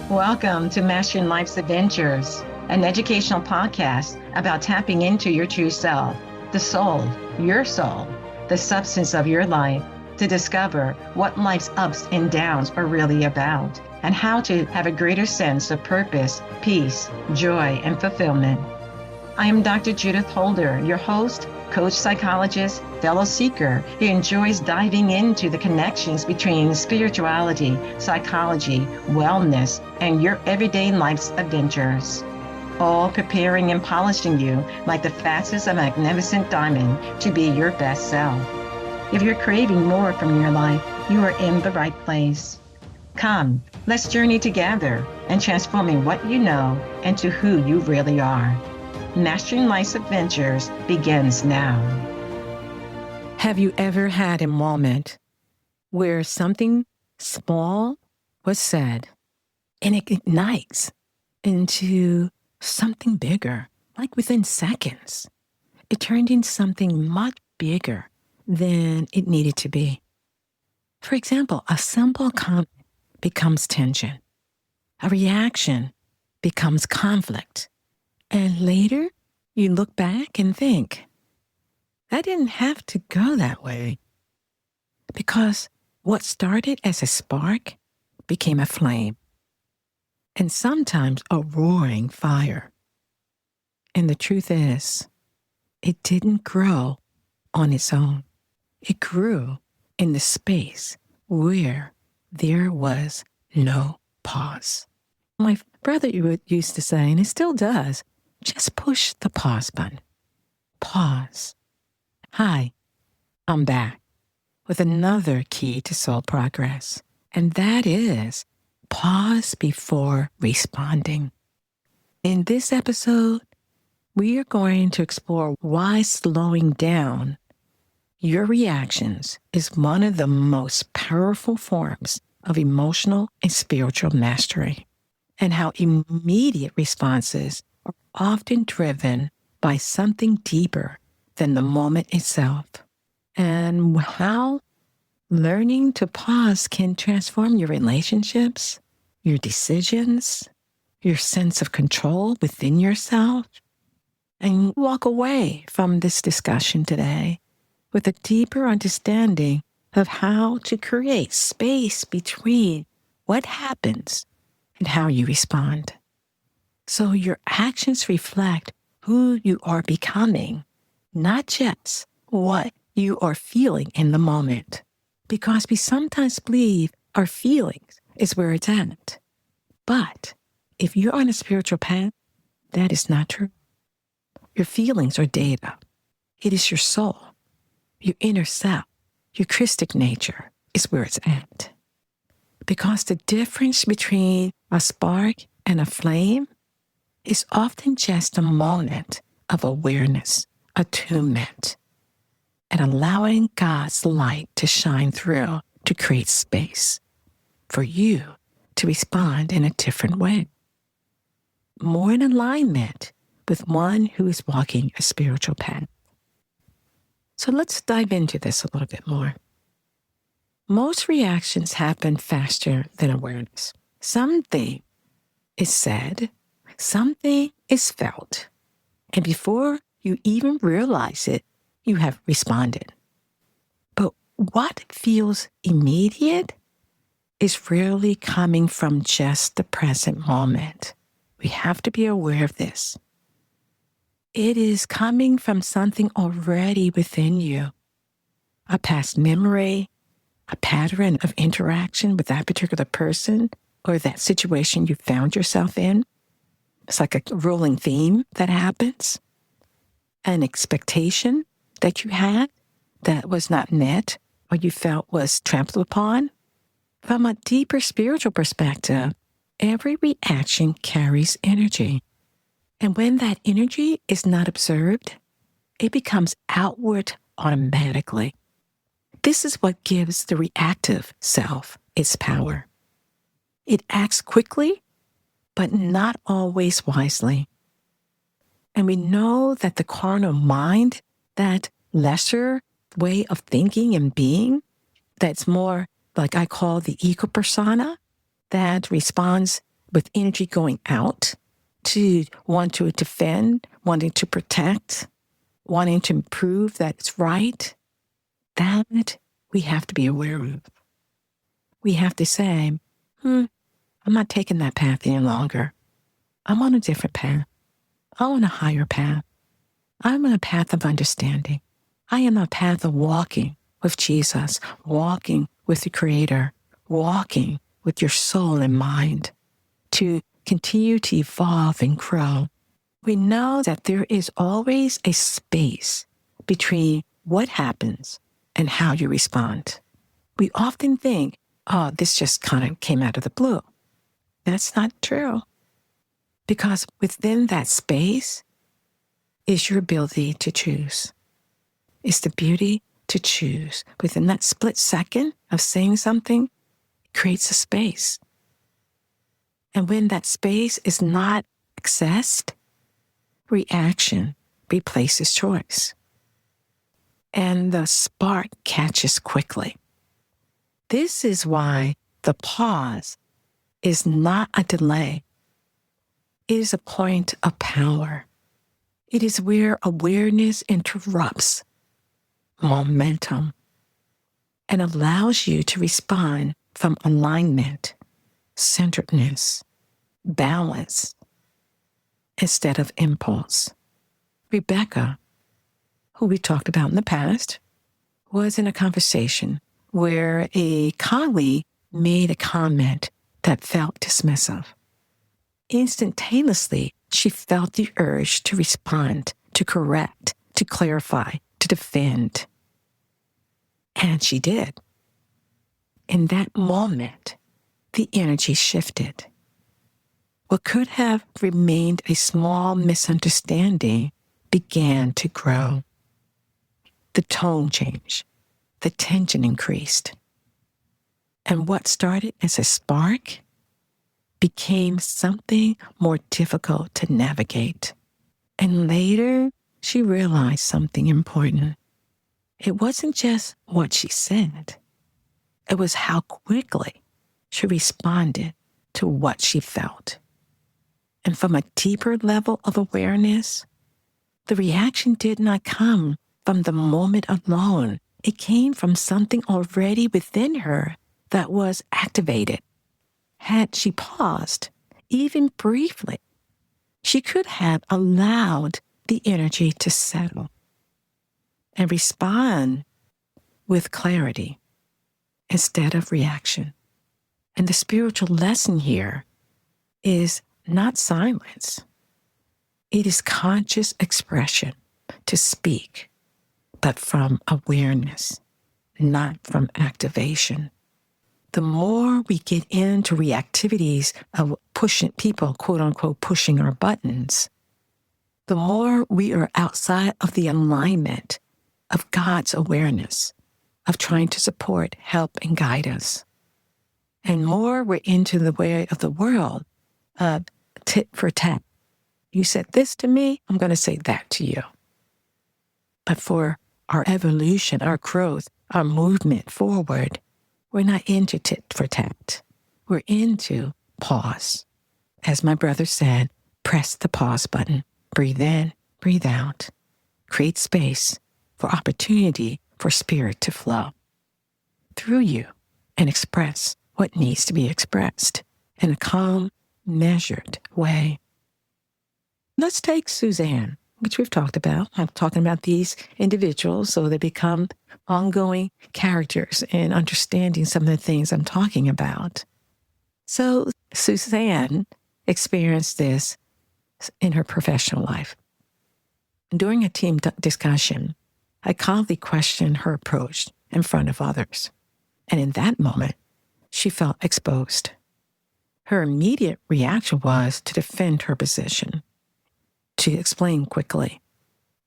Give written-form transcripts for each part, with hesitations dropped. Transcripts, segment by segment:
Welcome to Mastering Life's Adventures, an educational podcast about tapping into your true self, the soul, the substance of your life, to discover what life's ups and downs are really about, and how to have a greater sense of purpose, peace, joy, and fulfillment. I am Dr. Judith Holder, your host, coach, psychologist, fellow seeker who enjoys diving into the connections between spirituality, psychology, wellness, and your everyday life's adventures. All preparing and polishing you like the facets of a magnificent diamond to be your best self. If you're craving more from your life, you are in the right place. Come, let's journey together and transforming what you know into who you really are. Mastering Life's Adventures begins now. Have you ever had a moment where something small was said and it ignites into something bigger, like within seconds? It turned into something much bigger than it needed to be. For example, a simple comment becomes tension. A reaction becomes conflict. And later, you look back and think, that didn't have to go that way. Because what started as a spark became a flame. And sometimes a roaring fire. And the truth is, it didn't grow on its own. It grew in the space where there was no pause. My brother used to say, and it still does, just push the pause button. Pause. Hi, I'm back with another key to soul progress, and that is pause before responding. In this episode, we are going to explore why slowing down your reactions is one of the most powerful forms of emotional and spiritual mastery, and how immediate responses are often driven by something deeper than the moment itself, and how learning to pause can transform your relationships, your decisions, your sense of control within yourself, and walk away from this discussion today with a deeper understanding of how to create space between what happens and how you respond. So your actions reflect who you are becoming, not just what you are feeling in the moment. Because we sometimes believe our feelings is where it's at. But if you're on a spiritual path, that is not true. Your feelings are data. It is your soul, your inner self, your Christic nature is where it's at. Because the difference between a spark and a flame is often just a moment of awareness, attunement, and allowing God's light to shine through to create space for you to respond in a different way, more in alignment with one who is walking a spiritual path. So let's dive into this a little bit more. Most reactions happen faster than awareness. Something is said, something is felt, and before you even realize it, you have responded. But what feels immediate is rarely coming from just the present moment. We have to be aware of this. It is coming from something already within you, a past memory, a pattern of interaction with that particular person or that situation you found yourself in. It's like a rolling theme that happens, an expectation that you had that was not met or you felt was trampled upon. From a deeper spiritual perspective, every reaction carries energy. And when that energy is not observed, it becomes outward automatically. This is what gives the reactive self its power. It acts quickly, but not always wisely. And we know that the carnal mind, that lesser way of thinking and being, that's more like I call the ego persona, that responds with energy going out to want to defend, wanting to protect, wanting to prove that it's right, that we have to be aware of. We have to say, I'm not taking that path any longer. I'm on a different path. I'm on a higher path. I'm on a path of understanding. I am on a path of walking with Jesus, walking with the Creator, walking with your soul and mind to continue to evolve and grow. We know that there is always a space between what happens and how you respond. We often think, oh, this just kind of came out of the blue. That's not true. Because within that space is your ability to choose. It's the beauty to choose. Within that split second of saying something, it creates a space. And when that space is not accessed, reaction replaces choice. And the spark catches quickly. This is why the pause is not a delay. It is a point of power. It is where awareness interrupts momentum and allows you to respond from alignment, centeredness, balance, instead of impulse. Rebecca, who we talked about in the past, was in a conversation where a colleague made a comment that felt dismissive. Instantaneously, she felt the urge to respond, to correct, to clarify, to defend. And she did. In that moment, the energy shifted. What could have remained a small misunderstanding began to grow. The tone changed. The tension increased. And what started as a spark became something more difficult to navigate. And later, she realized something important. It wasn't just what she said. It was how quickly she responded to what she felt. And from a deeper level of awareness, the reaction did not come from the moment alone. It came from something already within her that was activated. Had she paused, even briefly, she could have allowed the energy to settle and respond with clarity instead of reaction. And the spiritual lesson here is not silence. It is conscious expression to speak, but from awareness, not from activation. The more we get into reactivities of pushing people, quote unquote, pushing our buttons, the more we are outside of the alignment of God's awareness, of trying to support, help, and guide us. And more we're into the way of the world of tit for tat. You said this to me, I'm going to say that to you. But for our evolution, our growth, our movement forward, we're not into tit for tat. We're into pause. As my brother said, press the pause button. Breathe in, breathe out. Create space for opportunity for spirit to flow through you and express what needs to be expressed in a calm, measured way. Let's take Suzanne, which we've talked about. I'm talking about these individuals so they become ongoing characters in understanding some of the things I'm talking about. So Suzanne experienced this in her professional life. During a team discussion, I calmly questioned her approach in front of others. And in that moment, she felt exposed. Her immediate reaction was to defend her position, to explain quickly,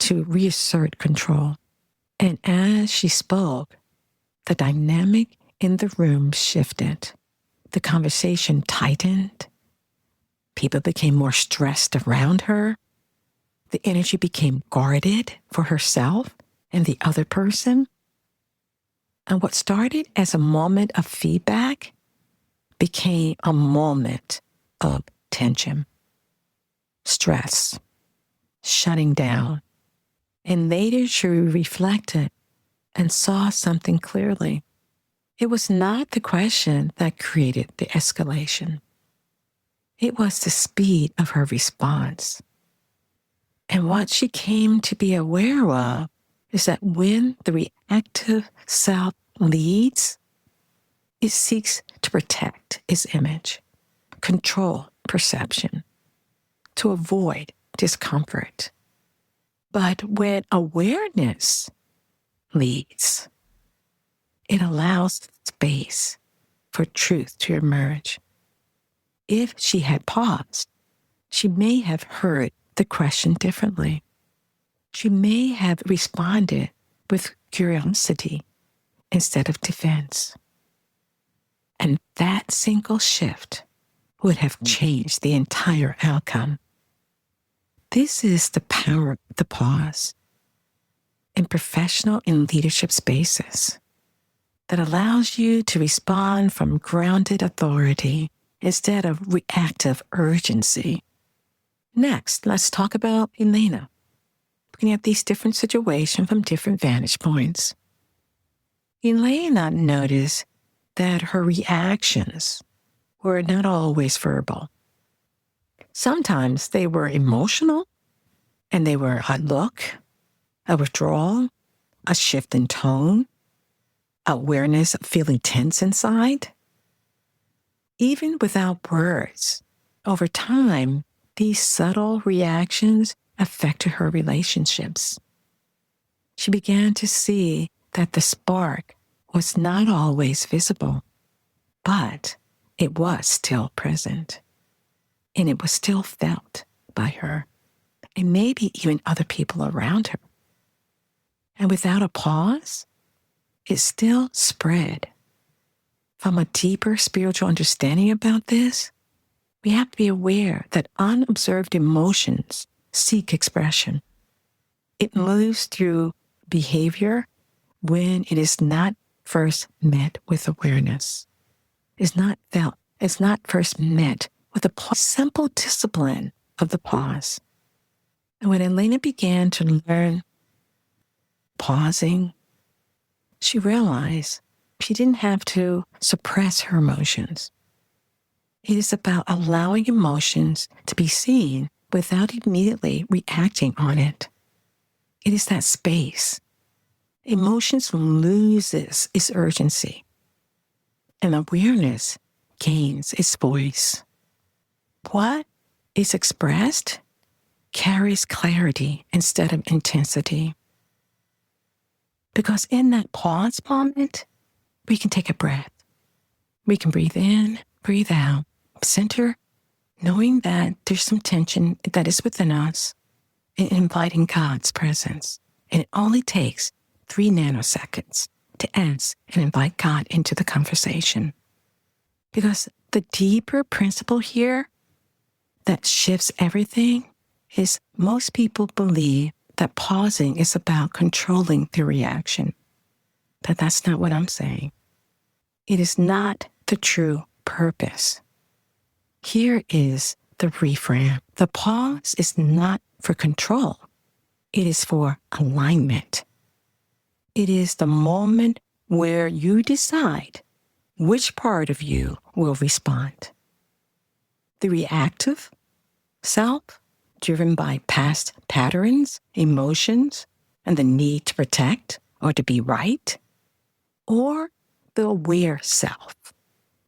to reassert control. And as she spoke, the dynamic in the room shifted. The conversation tightened. People became more stressed around her. The energy became guarded for herself and the other person. And what started as a moment of feedback became a moment of tension, stress, shutting down. And later she reflected and saw something clearly. It was not the question that created the escalation. It was the speed of her response. And what she came to be aware of is that when the reactive self leads, it seeks to protect its image, control perception, to avoid discomfort. But when awareness leads, it allows space for truth to emerge. If she had paused, she may have heard the question differently. She may have responded with curiosity instead of defense. And that single shift would have changed the entire outcome. This is the power of the pause in professional and leadership spaces that allows you to respond from grounded authority instead of reactive urgency. Next, let's talk about Elena. Looking at these different situations from different vantage points. Elena noticed that her reactions were not always verbal. Sometimes they were emotional, and they were a look, a withdrawal, a shift in tone, awareness of feeling tense inside. Even without words, over time, these subtle reactions affected her relationships. She began to see that the spark was not always visible, but it was still present, and it was still felt by her, and maybe even other people around her. And without a pause, it still spread. From a deeper spiritual understanding about this, we have to be aware that unobserved emotions seek expression. It moves through behavior when it is not first met with awareness. It's not felt. It's not first met with the simple discipline of the pause. And when Elena began to learn pausing, she realized she didn't have to suppress her emotions. It is about allowing emotions to be seen without immediately reacting on it. It is that space. Emotions loses its urgency, and awareness gains its voice. What is expressed carries clarity instead of intensity. Because in that pause moment, we can take a breath. We can breathe in, breathe out, center, knowing that there's some tension that is within us, and inviting God's presence. And it only takes 3 nanoseconds to ask and invite God into the conversation. Because the deeper principle here that shifts everything is most people believe that pausing is about controlling the reaction. But that's not what I'm saying. It is not the true purpose. Here is the reframe. The pause is not for control. It is for alignment. It is the moment where you decide which part of you will respond. The reactive self, driven by past patterns, emotions, and the need to protect or to be right, or the aware self,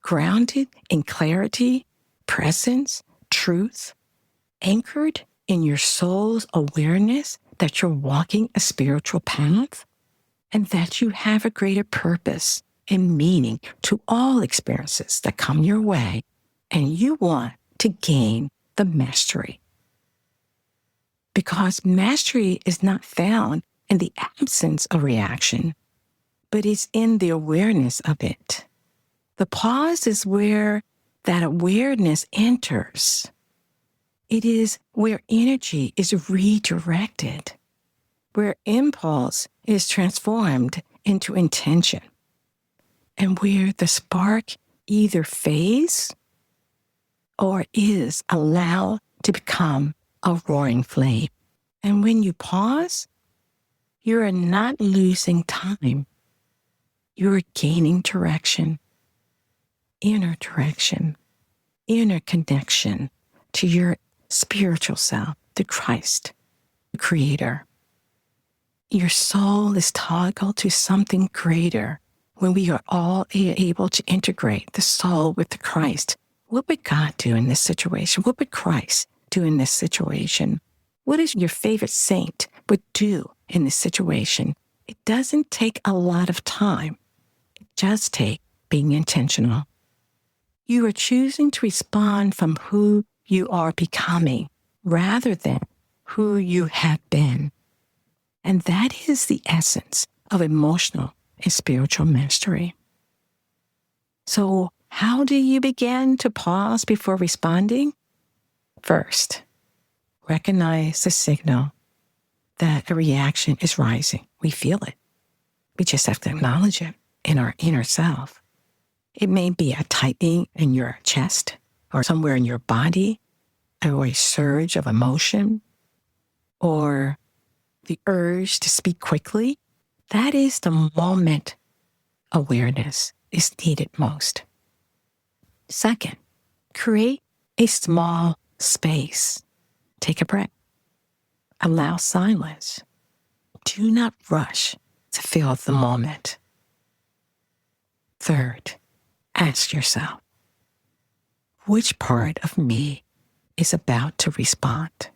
grounded in clarity, presence, truth, anchored in your soul's awareness that you're walking a spiritual path and that you have a greater purpose and meaning to all experiences that come your way, and you want to gain the mastery. Because mastery is not found in the absence of reaction, but it's in the awareness of it. The pause is where that awareness enters. It is where energy is redirected, where impulse is transformed into intention, and where the spark either fades or is allowed to become a roaring flame. And when you pause, you are not losing time. You are gaining direction, inner connection to your spiritual self, to Christ, the Creator. Your soul is toggled to something greater when we are all able to integrate the soul with the Christ. What would God do in this situation? What would Christ do in this situation? What is your favorite saint would do in this situation? It doesn't take a lot of time. It just takes being intentional. You are choosing to respond from who you are becoming rather than who you have been. And that is the essence of emotional and spiritual mastery. So, how do you begin to pause before responding? First, recognize the signal that a reaction is rising. We feel it. We just have to acknowledge it in our inner self. It may be a tightening in your chest or somewhere in your body, or a surge of emotion, or the urge to speak quickly. That is the moment awareness is needed most. Second, create a small space. Take a breath. Allow silence. Do not rush to fill the moment. Third, ask yourself, which part of me is about to respond?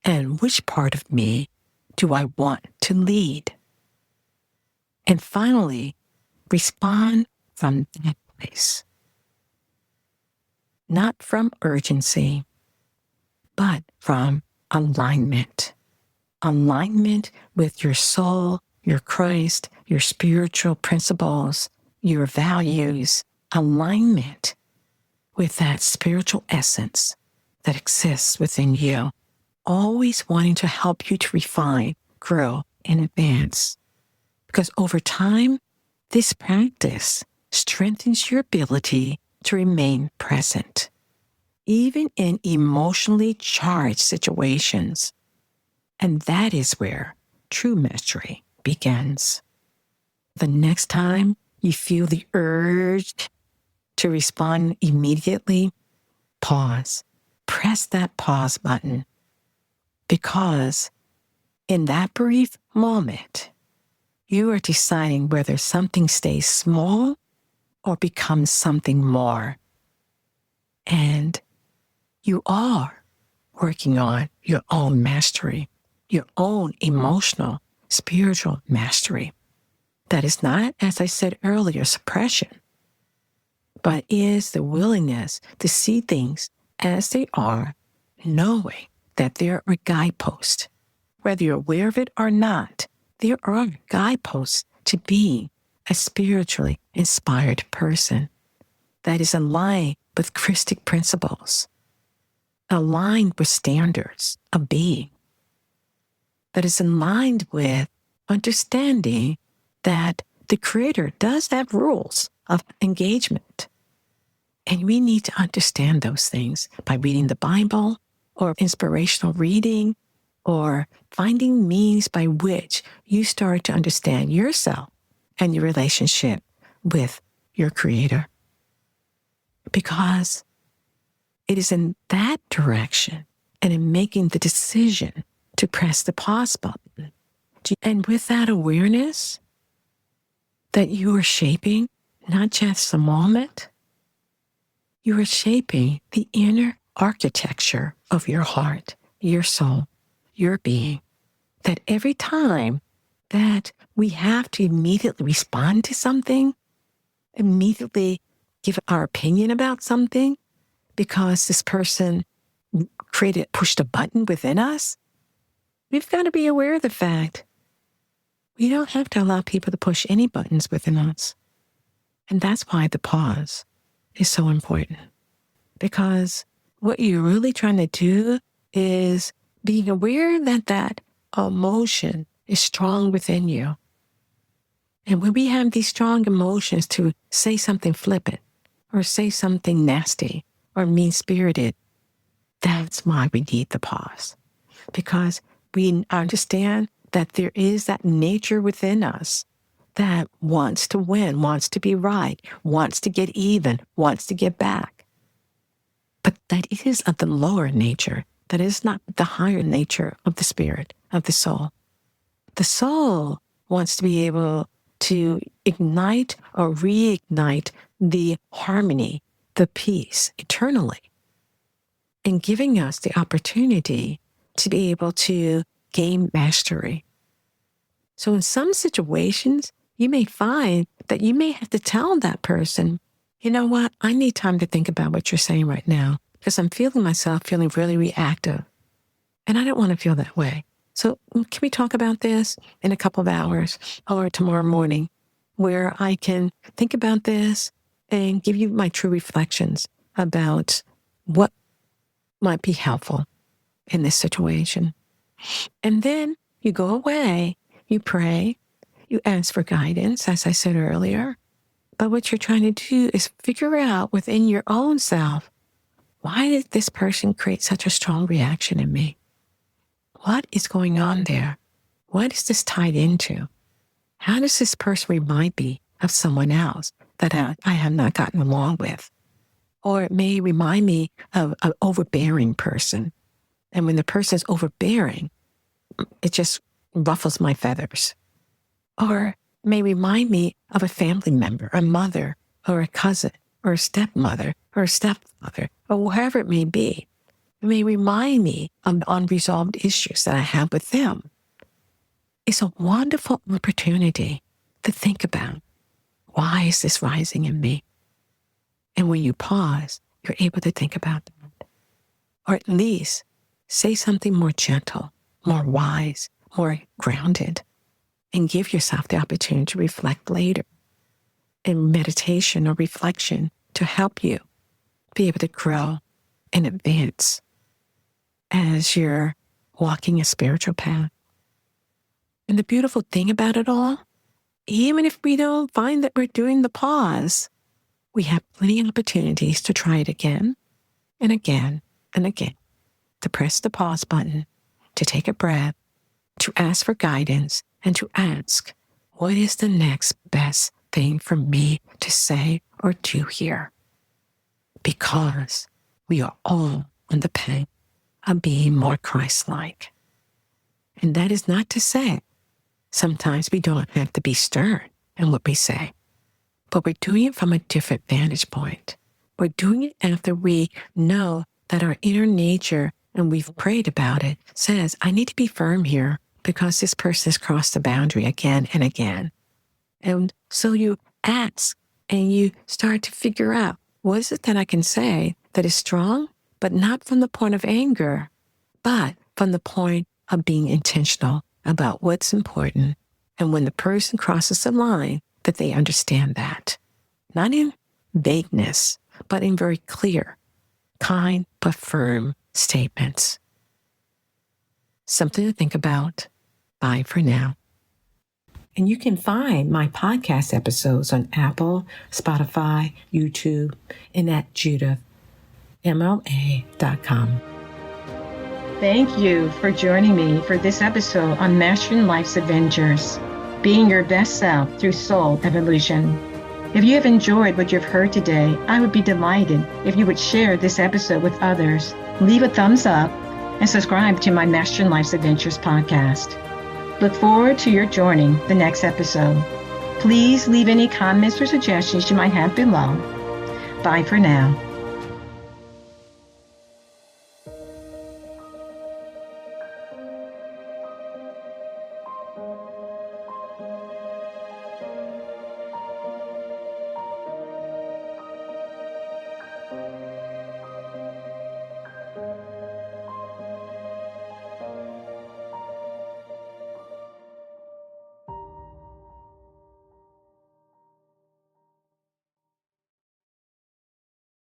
And which part of me do I want to lead? And finally, respond from that place. Not from urgency, but from alignment. Alignment with your soul, your Christ, your spiritual principles, your values. Alignment with that spiritual essence that exists within you, always wanting to help you to refine, grow, and advance. Because over time, this practice strengthens your ability to remain present, even in emotionally charged situations. And that is where true mastery begins. The next time you feel the urge to respond immediately, pause. Press that pause button. Because in that brief moment, you are deciding whether something stays small or becomes something more. And you are working on your own mastery, your own emotional, spiritual mastery. That is not, as I said earlier, suppression, but is the willingness to see things as they are, knowing that there are guideposts. Whether you're aware of it or not, there are guideposts to being a spiritually inspired person that is aligned with Christic principles, aligned with standards of being, that is aligned with understanding that the Creator does have rules of engagement. And we need to understand those things by reading the Bible or inspirational reading or finding means by which you start to understand yourself and your relationship with your Creator. Because it is in that direction and in making the decision to press the pause button. And with that awareness that you are shaping not just the moment, you are shaping the inner architecture of your heart, your soul, your being. That every time that we have to immediately respond to something, immediately give our opinion about something, because this person pushed a button within us, we've got to be aware of the fact we don't have to allow people to push any buttons within us. And that's why the pause is so important. Because what you're really trying to do is being aware that that emotion is strong within you. And when we have these strong emotions to say something flippant or say something nasty or mean-spirited, that's why we need the pause. Because we understand that there is that nature within us that wants to win, wants to be right, wants to get even, wants to get back. But that is of the lower nature. That is not the higher nature of the spirit, of the soul. The soul wants to be able to ignite or reignite the harmony, the peace eternally, and giving us the opportunity to be able to gain mastery. So in some situations, you may find that you may have to tell that person, you know what, I need time to think about what you're saying right now because I'm feeling myself feeling really reactive. And I don't want to feel that way. So can we talk about this in a couple of hours or tomorrow morning where I can think about this and give you my true reflections about what might be helpful in this situation. And then you go away, you pray, you ask for guidance, as I said earlier. But what you're trying to do is figure out within your own self, why did this person create such a strong reaction in me? What is going on there? What is this tied into? How does this person remind me of someone else that I have not gotten along with? Or it may remind me of an overbearing person. And when the person is overbearing, it just ruffles my feathers. Or it may remind me of a family member, a mother, or a cousin, or a stepmother, or a stepfather, or whoever it may be. It may remind me of unresolved issues that I have with them. It's a wonderful opportunity to think about, why is this rising in me? And when you pause, you're able to think about that. Or at least say something more gentle, more wise, more grounded, and give yourself the opportunity to reflect later in meditation or reflection to help you be able to grow and advance as you're walking a spiritual path. And the beautiful thing about it all, even if we don't find that we're doing the pause, we have plenty of opportunities to try it again and again and again, to press the pause button, to take a breath, to ask for guidance, and to ask, what is the next best thing for me to say or do here? Because we are all on the path of being more Christ-like. And that is not to say sometimes we don't have to be stern in what we say, but we're doing it from a different vantage point. We're doing it after we know that our inner nature, and we've prayed about it, says, I need to be firm here because this person has crossed the boundary again and again. And so you ask and you start to figure out, what is it that I can say that is strong, but not from the point of anger, but from the point of being intentional about what's important. And when the person crosses the line, that they understand that. Not in vagueness, but in very clear, kind but firm statements. Something to think about. Bye for now. And you can find my podcast episodes on Apple, Spotify, YouTube, and at Judith, MLA.com. Thank you for joining me for this episode on Mastering Life's Adventures, being your best self through soul evolution. If you have enjoyed what you've heard today, I would be delighted if you would share this episode with others, leave a thumbs up, and subscribe to my Mastering Life's Adventures podcast. Look forward to your joining the next episode. Please leave any comments or suggestions you might have below. Bye for now.